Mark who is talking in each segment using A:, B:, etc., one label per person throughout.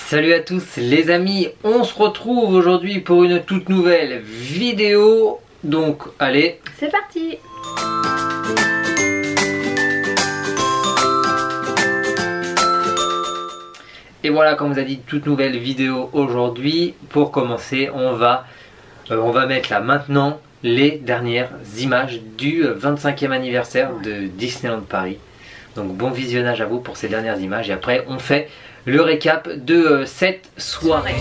A: Salut à tous les amis, on se retrouve aujourd'hui pour une toute nouvelle vidéo. Donc allez,
B: c'est parti.
A: Et voilà, comme vous a dit, toute nouvelle vidéo aujourd'hui. Pour commencer, on va mettre là maintenant les dernières images du 25e anniversaire de Disneyland Paris. Donc bon visionnage à vous pour ces dernières images et après on fait le récap de cette soirée.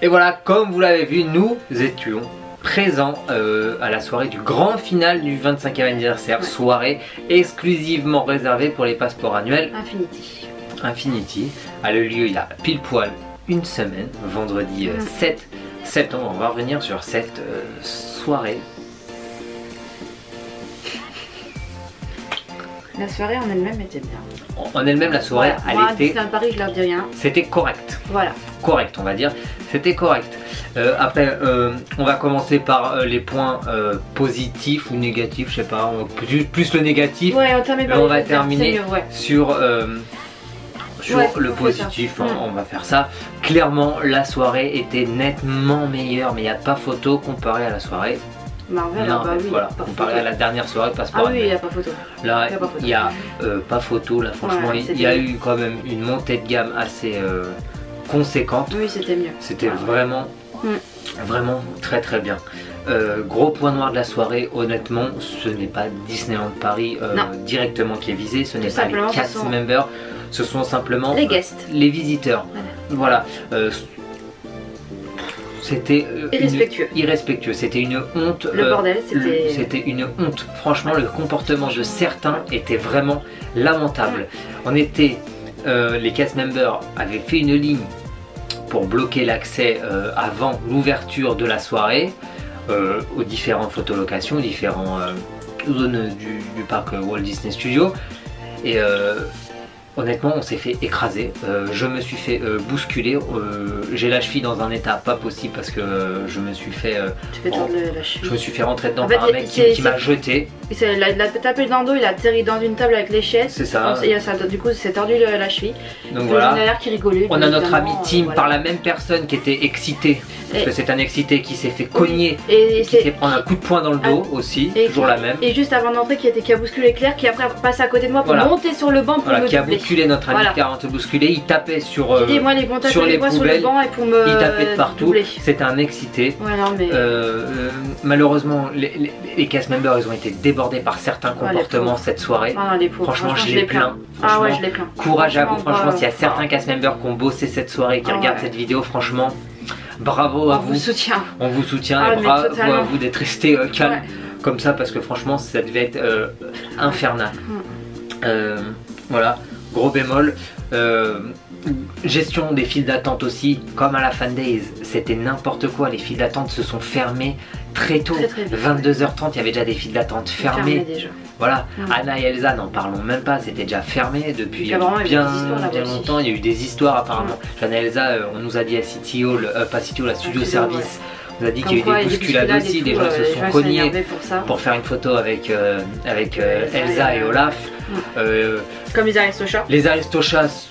A: Et voilà, comme vous l'avez vu, nous étions présents à la soirée du grand final du 25e anniversaire, soirée exclusivement réservée pour les passeports annuels Infinity. A le lieu il y a pile poil une semaine, vendredi 7 septembre. On va revenir sur cette soirée.
B: La soirée en elle-même était bien.
A: En elle-même, la soirée,
B: voilà.
A: elle était...
B: Disneyland Paris, je leur dis rien.
A: C'était correct.
B: Voilà.
A: Correct, on va dire. C'était correct. Après, on va commencer par les points positifs ou négatifs, je sais pas. Plus le négatif.
B: Ouais,
A: on va terminer
B: mieux, ouais.
A: sur le positif. On va faire ça. Clairement, la soirée était nettement meilleure, mais il n'y a pas photo comparé à la soirée.
B: Marvel,
A: non,
B: bah oui,
A: voilà, comparé à la dernière soirée de Passeport.
B: Ah oui, il n'y a pas photo.
A: Là, il n'y a pas photo. Là, franchement, il y a eu quand même une montée de gamme assez conséquente.
B: Oui, c'était mieux.
A: C'était vraiment très très bien. Gros point noir de la soirée, honnêtement, ce n'est pas Disneyland Paris directement qui est visé. Ce n'est pas les cast members. Ce sont simplement
B: les guests,
A: les visiteurs. Voilà. C'était irrespectueux, c'était une honte.
B: Le bordel,
A: c'était une honte. Franchement, le comportement de certains était vraiment lamentable. On était, les cast members avaient fait une ligne pour bloquer l'accès avant l'ouverture de la soirée. aux différentes photolocations, différentes zones du parc Walt Disney Studios. Et honnêtement, on s'est fait écraser. Je me suis fait bousculer. J'ai la cheville dans un état pas possible parce que je me suis fait. Je me suis fait rentrer dedans par un mec qui m'a jeté.
B: Il a tapé dans le dos, il a atterri dans une table avec les chaises.
A: C'est ça.
B: Du coup, c'est tordu la cheville.
A: Donc voilà.
B: Qui rigolait.
A: On a notre ami Tim par la même personne qui était excité. Parce que c'est un excité qui s'est fait cogner, qui s'est fait prendre un coup de poing dans le dos aussi, toujours la même.
B: Et juste avant d'entrer, qui a bousculé Claire, qui après passé à côté de moi pour monter sur le banc pour me
A: qui a bousculé notre ami Claire avant de bousculer. Il tapait sur les poubelles,
B: sur le banc et pour me
A: il tapait de partout. C'était un excité.
B: Ouais, non, mais...
A: malheureusement, les cast members ils ont été débordés par certains comportements cette soirée. Franchement, je les plains.
B: Ah ouais, je les plains.
A: Courage à vous, franchement, s'il y a certains cast members qui ont bossé cette soirée, qui regardent cette vidéo, franchement. Bravo à vous. On vous soutient et bravo à vous d'être resté calme comme ça parce que franchement ça devait être infernal. Voilà, gros bémol. Gestion des files d'attente aussi, comme à la Fan Days, c'était n'importe quoi. Les files d'attente se sont fermées très tôt. 22h30, il y avait déjà des files d'attente fermées. Voilà, Anna et Elsa, n'en parlons même pas, c'était déjà fermé depuis bien longtemps. Il y a eu des histoires apparemment. Anna et Elsa, on nous a dit à City Hall, pas City Hall, à Studio Service, on nous a dit qu'il y a eu des bousculades aussi, des gens se sont cognés pour faire une photo avec Elsa et Olaf.
B: Comme les Aristochats.
A: Les Aristochats,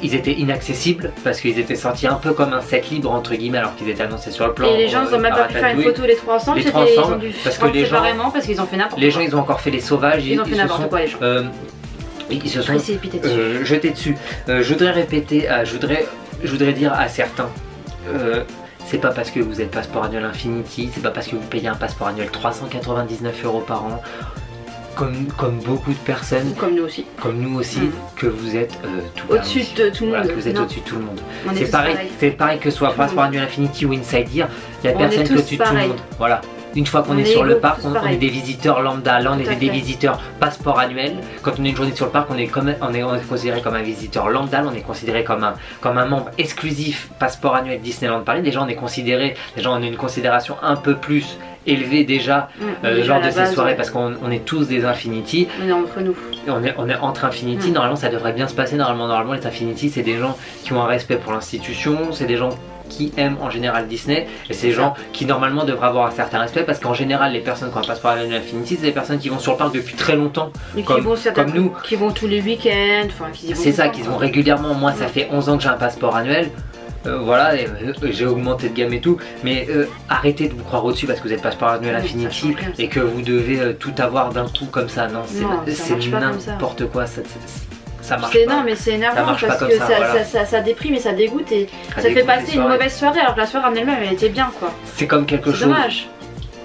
A: ils étaient inaccessibles parce qu'ils étaient sortis un peu comme un set libre entre guillemets alors qu'ils étaient annoncés sur le plan.
B: Et les gens ils ont même pas pu faire une photo les trois ensemble, ils ont dû
A: parce que les gens
B: parce qu'ils ont fait n'importe quoi.
A: Les gens ils ont encore fait les sauvages,
B: ils ont fait n'importe quoi les gens.
A: Ils se sont jetés dessus. Je voudrais répéter, je voudrais dire à certains, c'est pas parce que vous êtes passeport annuel Infinity, c'est pas parce que vous payez un passeport annuel 399 € par an. Comme beaucoup de personnes,
B: comme nous aussi,
A: que vous êtes
B: au-dessus de tout le monde.
A: Que vous êtes au-dessus de tout le monde. C'est pareil que ce soit passeport annuel Infinity ou Inside Ear, il y a personne qui est au-dessus de tout le monde. Voilà. Une fois qu'on est sur le parc, on est des visiteurs lambda. Là, on était des visiteurs passeport annuel. Quand on est une journée sur le parc, on est considéré comme un visiteur lambda. On est considéré comme un membre exclusif passeport annuel Disneyland Paris. Déjà, on a une considération un peu plus élevée déjà lors de ces soirées parce qu'on est tous des Infinity.
B: On est entre nous.
A: On est entre Infinity. Normalement, ça devrait bien se passer. Normalement, les Infinity, c'est des gens qui ont un respect pour l'institution. C'est des gens qui aiment en général Disney et c'est des gens qui normalement devraient avoir un certain respect parce qu'en général les personnes qui ont un passeport à Infinity c'est des personnes qui vont sur le parc depuis très longtemps comme nous
B: qui vont tous les week-ends,
A: c'est ça, qui vont régulièrement. Moi ça fait 11 ans que j'ai un passeport annuel. Voilà, j'ai augmenté de gamme et tout, mais arrêtez de vous croire au-dessus parce que vous êtes passeport annuel Infinity et que vous devez tout avoir d'un coup comme ça. Non, c'est n'importe quoi. Ça marche pas.
B: Non mais c'est énervant parce que ça déprime et ça dégoûte et ça fait passer une mauvaise soirée alors que la soirée en elle-même elle était bien quoi.
A: C'est comme quelque chose.
B: Dommage.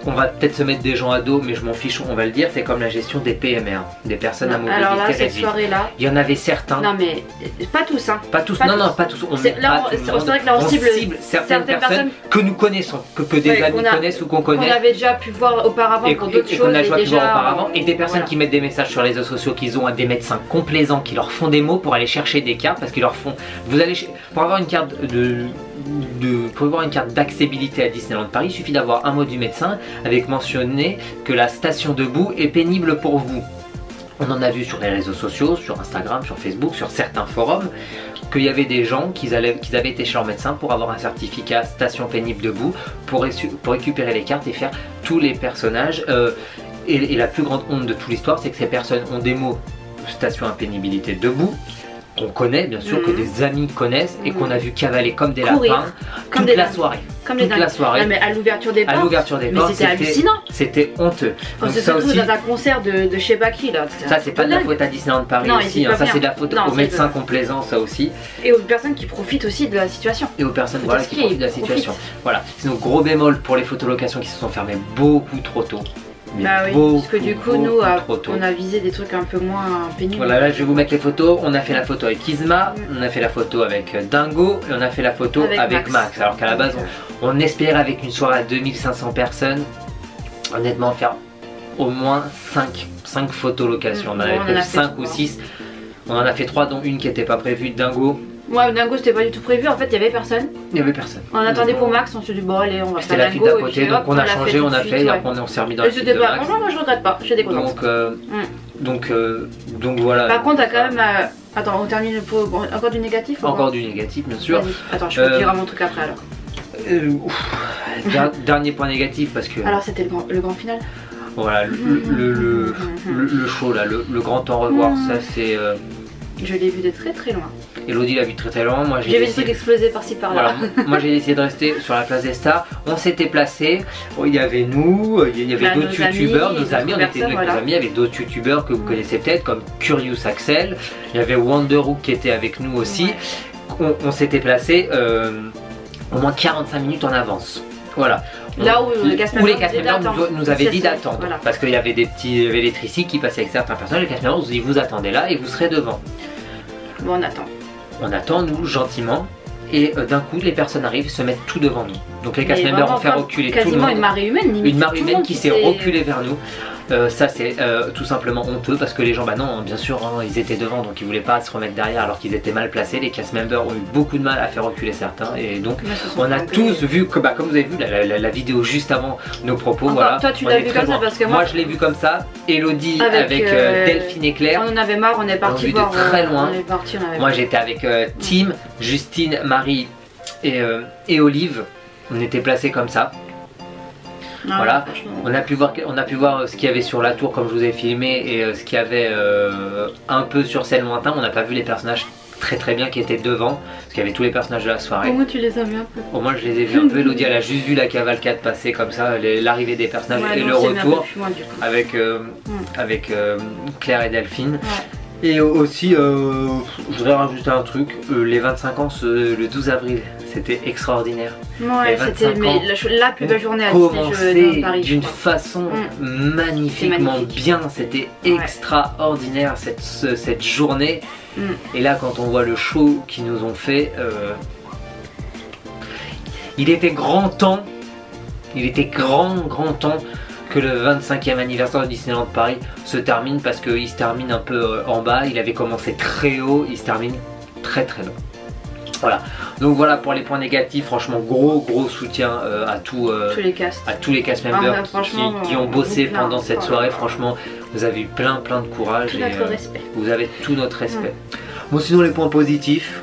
A: On va peut-être se mettre des gens à dos mais je m'en fiche, on va le dire, c'est comme la gestion des PMR, des personnes à mobilité réduite.
B: Alors là, cette soirée-là,
A: il y en avait certains.
B: Non mais pas tous hein.
A: Pas tous, non, pas tous.
B: C'est vrai que là on cible
A: certaines personnes que nous connaissons, que des amis connaissent ou qu'on connaît.
B: On avait déjà pu voir auparavant pour d'autres choses.
A: Qu'on a déjà pu voir auparavant. Et des personnes qui mettent des messages sur les réseaux sociaux qu'ils ont à des médecins complaisants qui leur font des mots pour aller chercher des cartes parce qu'ils leur font. Vous allez pour avoir une carte pour avoir une carte d'accessibilité à Disneyland Paris, il suffit d'avoir un mot du médecin avec mentionné que la station debout est pénible pour vous. On en a vu sur les réseaux sociaux, sur Instagram, sur Facebook, sur certains forums, qu'il y avait des gens qui avaient été chez leur médecin pour avoir un certificat station pénible debout, pour récupérer les cartes et faire tous les personnages. Et la plus grande honte de toute l'histoire, c'est que ces personnes ont des mots station impénibilité debout, qu'on connaît bien sûr, que des amis connaissent et qu'on a vu cavaler comme des lapins toute la soirée.
B: Non, mais à l'ouverture des portes, c'était hallucinant.
A: C'était honteux.
B: Donc c'est surtout dans un concert de chez Baki là.
A: Ça c'est pas de la faute à Disneyland Paris aussi, ça c'est de la faute aux médecins complaisants ça aussi.
B: Et aux personnes qui profitent aussi de la situation.
A: Et aux personnes qui profitent de la situation. Voilà. Sinon gros bémol pour les photolocations qui se sont fermées beaucoup trop tôt.
B: Bah oui, parce que du coup nous on a visé des trucs un peu moins pénibles.
A: Voilà, là je vais vous mettre les photos. On a fait la photo avec Isma, on a fait la photo avec Dingo et on a fait la photo avec Max. Alors qu'à la base on espérait avec une soirée à 2500 personnes, honnêtement faire au moins 5 photolocations. On en avait fait 5 ou 6. On en a fait 3 dont une qui n'était pas prévue, Dingo.
B: Ouais, Dingo c'était pas du tout prévu, en fait il y avait personne.
A: Il y avait personne.
B: On attendait pour Max, on s'est dit bon allez on va faire
A: Dingo. C'était la fille d'à côté, donc on a changé, on a fait, et après on s'est remis dans la file de Max.
B: Franchement moi je regrette pas, j'étais contente.
A: Donc voilà.
B: Par contre t'as quand même... Attends, on termine pour encore du négatif ou
A: encore du négatif bien sûr.
B: Attends, je vais te dire mon truc après alors.
A: Dernier point négatif parce que...
B: Alors c'était le grand final.
A: Voilà, le show là, le grand au revoir, ça c'est...
B: Je l'ai vu de très très loin.
A: Elodie l'a vu de très très loin. Moi
B: j'ai vu des trucs exploser par-ci par là.
A: Voilà. Moi j'ai essayé de rester sur la place des stars. On s'était placé. Il y avait nous, il y avait d'autres youtubeurs, nos amis. On était avec nos amis, avec d'autres youtubeurs que vous connaissez peut-être comme Curious Axel. Il y avait Wonderhook qui était avec nous aussi. On s'était placé au moins 45 minutes en avance. Voilà.
B: Là où les cast members
A: nous avaient dit d'attendre. Voilà. Parce qu'il y avait les Tracy qui passaient avec certains personnages. Les cast members nous ont dit vous attendez là et vous serez devant.
B: Bon, on attend.
A: On attend, nous, gentiment. Et d'un coup, les personnes arrivent, se mettent tout devant nous. Donc les cast members ont fait reculer tout le monde.
B: Quasiment une marée humaine.
A: Une marée humaine qui s'est reculée vers nous. Ça c'est tout simplement honteux parce que les gens, bah non, bien sûr, hein, ils étaient devant donc ils voulaient pas se remettre derrière alors qu'ils étaient mal placés. Les cast members ont eu beaucoup de mal à faire reculer certains et donc on a tous vu, que, bah, comme vous avez vu la vidéo juste avant nos propos. Voilà.
B: Toi tu l'as vu comme ça parce que
A: moi je l'ai vu comme ça. Elodie avec Delphine et Claire.
B: On en avait marre, on est parti voir.
A: De très loin. Moi j'étais avec Tim, Justine, Marie et Olive. On était placés comme ça. Voilà, on a pu voir ce qu'il y avait sur la tour comme je vous ai filmé et ce qu'il y avait un peu sur scène lointain. On n'a pas vu les personnages très bien qui étaient devant parce qu'il y avait tous les personnages de la soirée.
B: Au moins tu les as vus un peu.
A: Au moins je les ai vus un peu. Elodie elle a juste vu la cavalcade passer comme ça, l'arrivée des personnages et le retour avec Claire et Delphine. Et aussi, je voudrais rajouter un truc, les 25 ans le 12 avril, c'était extraordinaire.
B: Ouais, c'était la plus belle journée à Disney Paris.
A: D'une façon magnifiquement bien, c'était extraordinaire cette journée. Et là, quand on voit le show qu'ils nous ont fait, il était grand temps, grand temps que le 25e anniversaire de Disneyland Paris se termine parce qu'il se termine un peu en bas. Il avait commencé très haut, il se termine très bas. Voilà, donc voilà pour les points négatifs. Franchement, gros soutien à tous les cast members qui ont bossé pendant cette soirée. Franchement, vous avez eu plein de courage
B: tout notre respect.
A: Vous avez tout notre respect. Bon, sinon les points positifs.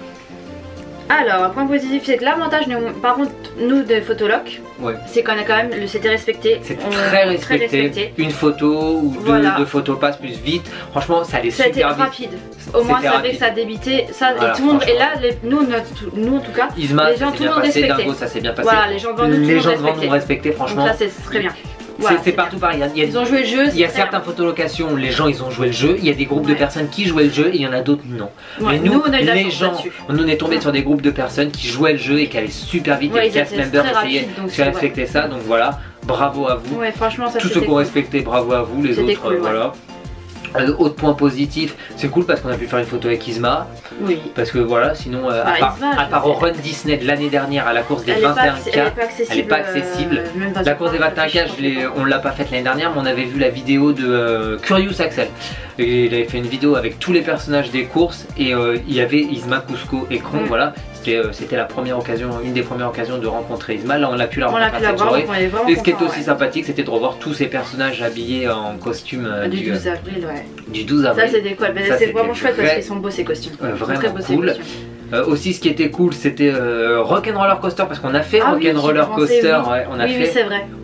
B: Alors, un point positif, c'est que l'avantage, par contre, nous des photologues, c'est qu'on a quand même, c'était respecté.
A: C'était très respecté. Une photo ou deux photos passent plus vite. Franchement, ça allait super vite.
B: C'était rapide. Au moins, ça savait que ça débitait. Ça, et tout le monde. Et là, nous en tout cas,
A: Isma,
B: les gens tout le monde respectait.
A: Dingo, ça s'est bien passé.
B: Voilà, les gens devant nous respectaient.
A: Franchement.
B: Donc ça, c'est très bien.
A: C'est partout pareil.
B: Ils ont joué le jeu.
A: Il y a certaines photolocations où les gens ils ont joué le jeu. Il y a des groupes de personnes qui jouaient le jeu et il y en a d'autres non. Mais nous, les gens, on est tombé sur des groupes de personnes qui jouaient le jeu et qui allaient super vite. Et les cast members essayaient de respecter ça. Donc voilà, bravo à vous.
B: Franchement, ça.
A: Tous ceux qui ont respecté, bravo à vous. Les autres, voilà. Autre point positif, c'est cool parce qu'on a pu faire une photo avec Isma.
B: Oui.
A: Parce que voilà, sinon, à part au Run Disney de l'année dernière à la course des 21K, elle n'est pas accessible. La course des 21K, on l'a pas faite l'année dernière, mais on avait vu la vidéo de Curious Axel. Et il avait fait une vidéo avec tous les personnages des courses et il y avait Isma, Cusco et Kron. Voilà, c'était la première occasion, une des premières occasions de rencontrer Isma. Là, on a pu la rencontrer cette soirée. Et ce qui était aussi sympathique, c'était de revoir tous ces personnages habillés en costume
B: du 12 avril.
A: Du 12 avril.
B: Ça c'était cool, c'est vraiment chouette parce qu'ils sont beaux ces costumes.
A: Vraiment cool. Aussi ce qui était cool c'était Rock'n'Roller Coaster parce qu'on a fait Rock'n'Roller Coaster. On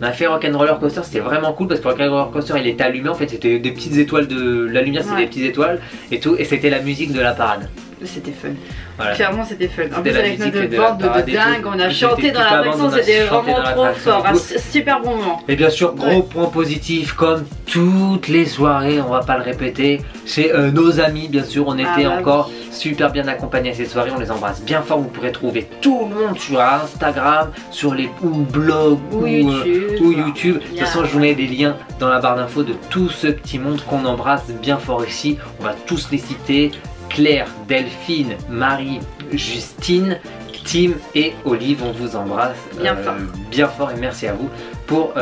A: a fait Rock'n'Roller Coaster, c'était vraiment cool parce que Rock'n'Roller Coaster il était allumé en fait, c'était des petites étoiles de la lumière, c'était des petites étoiles et tout et c'était la musique de la parade.
B: C'était fun. Voilà. Clairement c'était fun. En plus avec notre bande de dingue, on a chanté dans la version, c'était vraiment trop fort. Un super bon moment.
A: Et bien sûr, gros point positif, comme toutes les soirées, on va pas le répéter, c'est nos amis bien sûr, on était encore super bien accompagnés à cette soirée, on les embrasse bien fort. Vous pourrez trouver tout le monde sur Instagram, sur les blogs ou YouTube. De toute façon je vous mets des liens dans la barre d'infos de tout ce petit monde qu'on embrasse bien fort ici. On va tous les citer. Claire, Delphine, Marie, Justine, Tim et Olive, on vous embrasse bien fort et merci à vous pour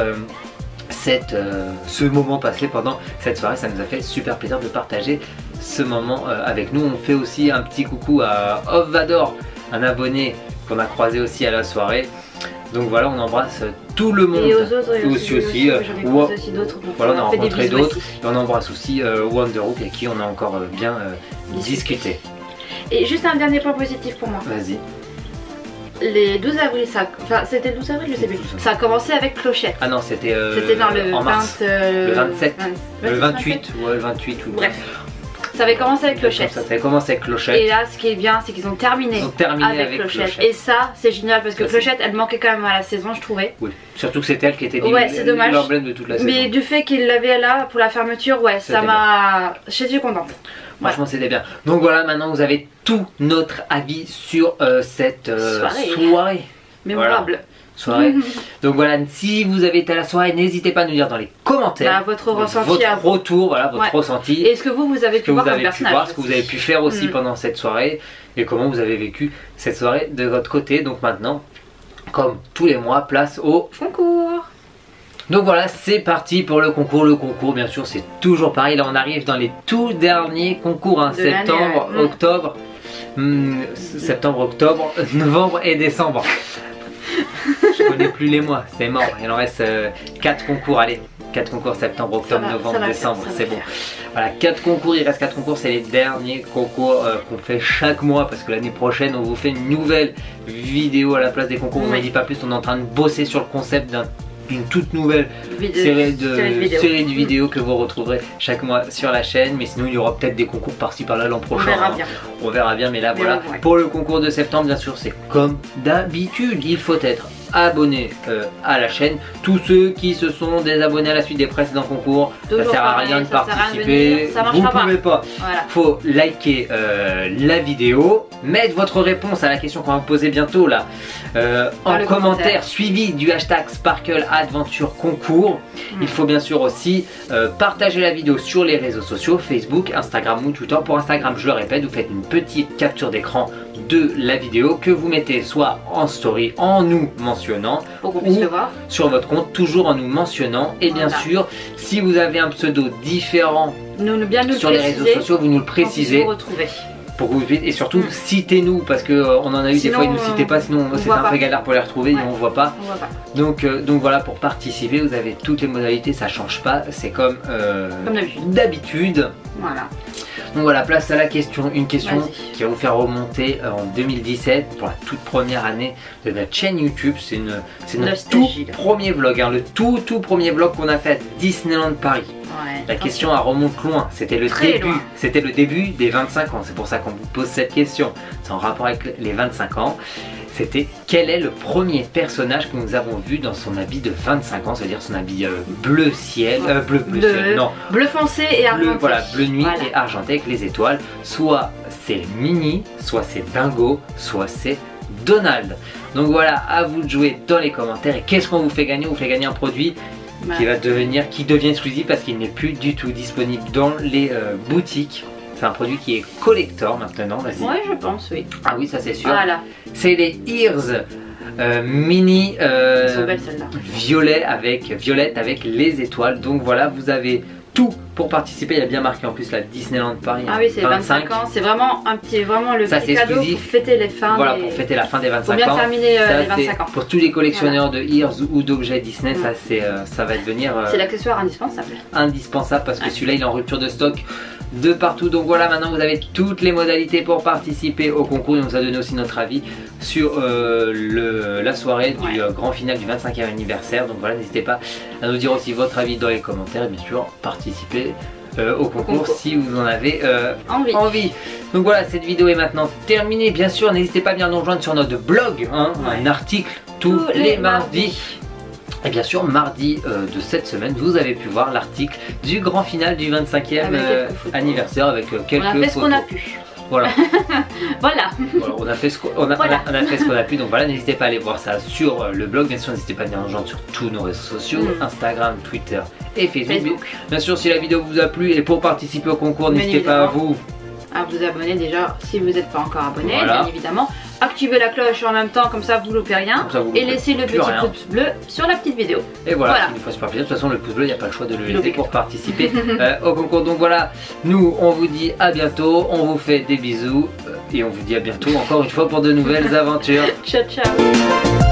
A: ce moment passé pendant cette soirée. Ça nous a fait super plaisir de partager ce moment avec nous. On fait aussi un petit coucou à Off Vador, un abonné qu'on a croisé aussi à la soirée. Donc voilà, on embrasse tout le monde.
B: Et aux autres, et
A: aussi
B: d'autres.
A: Voilà, on a rencontré d'autres. Et on embrasse aussi Wonderhook avec qui on a encore bien discuté.
B: Et juste un dernier point positif pour moi.
A: Vas-y.
B: Les 12 avril, enfin c'était le 12 avril, je sais plus. Ça a commencé avec Clochette.
A: Ah non, c'était
B: dans le
A: en mars. Le 27, le 28, ouais, le 28 ou
B: bref. Ça avait commencé avec Clochette.
A: Ça avait commencé avec Clochette.
B: Et là, ce qui est bien, c'est qu'ils ont terminé, avec Clochette. Et ça, c'est génial parce que Clochette, elle manquait quand même à la saison, je trouvais. Oui,
A: surtout que c'était elle qui était
B: l'emblème
A: de toute la saison.
B: Mais du fait qu'il l'avait là pour la fermeture, ouais, ça m'a. Je suis contente.
A: Franchement, c'était bien. Donc voilà, maintenant vous avez tout notre avis sur cette soirée.
B: Mémorable.
A: Voilà. Soirée. Donc voilà, si vous avez été à la soirée, n'hésitez pas à nous dire dans les commentaires
B: votre ressenti,
A: votre retour, voilà, votre ressenti.
B: Et ce que vous avez pu voir comme personnage,
A: ce que vous avez pu faire aussi pendant cette soirée et comment vous avez vécu cette soirée de votre côté. Donc maintenant, comme tous les mois, place au
B: concours.
A: Donc voilà, c'est parti pour le concours. Le concours, bien sûr, c'est toujours pareil. Là, on arrive dans les tout derniers concours, hein, septembre, octobre, septembre, octobre, novembre et décembre. Je connais plus les mois, c'est mort. Il en reste 4 concours, allez, 4 concours, septembre, octobre, novembre, décembre, c'est bon. Voilà, 4 concours, il reste 4 concours, c'est les derniers concours qu'on fait chaque mois parce que l'année prochaine on vous fait une nouvelle vidéo à la place des concours. On ne dit pas plus, on est en train de bosser sur le concept d'une toute nouvelle série de vidéos que vous retrouverez chaque mois sur la chaîne. Mais sinon il y aura peut-être des concours par-ci par-là l'an prochain. On verra bien, mais là voilà. Pour le concours de septembre, bien sûr, c'est comme d'habitude, il faut être abonné à la chaîne. Tous ceux qui se sont désabonnés à la suite des précédents concours, ça sert à rien de participer, vous pouvez pas. Voilà. Faut liker la vidéo, mettre votre réponse à la question qu'on va vous poser bientôt là en commentaire, suivi du hashtag Sparkle Adventure Concours. Il faut bien sûr aussi partager la vidéo sur les réseaux sociaux, Facebook, Instagram ou Twitter. Pour Instagram, je le répète, vous faites une petite capture d'écran de la vidéo que vous mettez soit en story en nous mentionnant
B: pour qu'on puisse le voir
A: sur votre compte, toujours en nous mentionnant. Et bien sûr, si vous avez un pseudo différent sur les réseaux sociaux, vous nous le précisez pour que vous puissiez, et surtout citez-nous parce que on en a eu des fois ils nous citaient pas, sinon c'est un peu galère pour les retrouver et on voit pas. Donc voilà, pour participer vous avez toutes les modalités, ça change pas, c'est comme d'habitude. Voilà. Donc voilà, place à la question, une question qui va vous faire remonter en 2017 pour la toute première année de notre chaîne YouTube. C'est notre tout premier vlog, hein, le tout premier vlog qu'on a fait à Disneyland Paris. La question elle remonte loin, c'était le début des 25 ans, c'est pour ça qu'on vous pose cette question. C'est en rapport avec les 25 ans. C'était quel est le premier personnage que nous avons vu dans son habit de 25 ans, c'est-à-dire son habit bleu ciel,
B: bleu foncé et argenté.
A: Voilà, bleu nuit et argenté avec les étoiles. Soit c'est Minnie, soit c'est Dingo, soit c'est Donald. Donc voilà, à vous de jouer dans les commentaires. Et qu'est-ce qu'on vous fait gagner? On vous fait gagner un produit qui devient exclusif parce qu'il n'est plus du tout disponible dans les boutiques. C'est un produit qui est collector maintenant, vas-y.
B: Ouais, je pense, oui.
A: Ah oui, ça c'est sûr. Voilà. C'est les Ears Mini violette avec les étoiles. Donc voilà, vous avez tout pour participer. Il y a bien marqué en plus la Disneyland Paris.
B: Ah oui, c'est 25 ans. C'est vraiment le petit cadeau pour fêter les fins.
A: Voilà, pour fêter la fin des 25 ans.
B: Pour bien terminer les 25 ans.
A: Pour tous les collectionneurs de Ears ou d'objets Disney, ça va devenir.
B: C'est l'accessoire indispensable.
A: Indispensable parce que celui-là il est en rupture de stock de partout. Donc voilà, maintenant vous avez toutes les modalités pour participer au concours. Et on vous a donné aussi notre avis sur la soirée du grand final du 25e anniversaire. Donc voilà, n'hésitez pas à nous dire aussi votre avis dans les commentaires et bien sûr participer au concours si vous en avez envie. Donc voilà, cette vidéo est maintenant terminée. Bien sûr, n'hésitez pas à venir nous rejoindre sur notre blog, un article tous les mardis. Et bien sûr, mardi de cette semaine, vous avez pu voir l'article du grand final du 25e anniversaire avec quelques photos.
B: On a fait ce qu'on a pu.
A: Voilà.
B: Voilà.
A: On a fait ce qu'on a pu. Donc voilà, n'hésitez pas à aller voir ça sur le blog. Bien sûr, n'hésitez pas à venir nous rejoindre sur tous nos réseaux sociaux, Instagram, Twitter et Facebook. Bien sûr, si la vidéo vous a plu et pour participer au concours, n'hésitez pas à vous
B: abonner déjà si vous n'êtes pas encore abonné, bien évidemment. activez la cloche en même temps, comme ça vous loupez rien. Et laissez le petit pouce bleu sur la petite vidéo.
A: Et voilà, c'est une fois super plaisir. De toute façon, le pouce bleu, il n'y a pas le choix de le laisser pour participer au concours. Donc voilà, nous on vous dit à bientôt, on vous fait des bisous et on vous dit à bientôt encore une fois pour de nouvelles aventures.
B: Ciao ciao.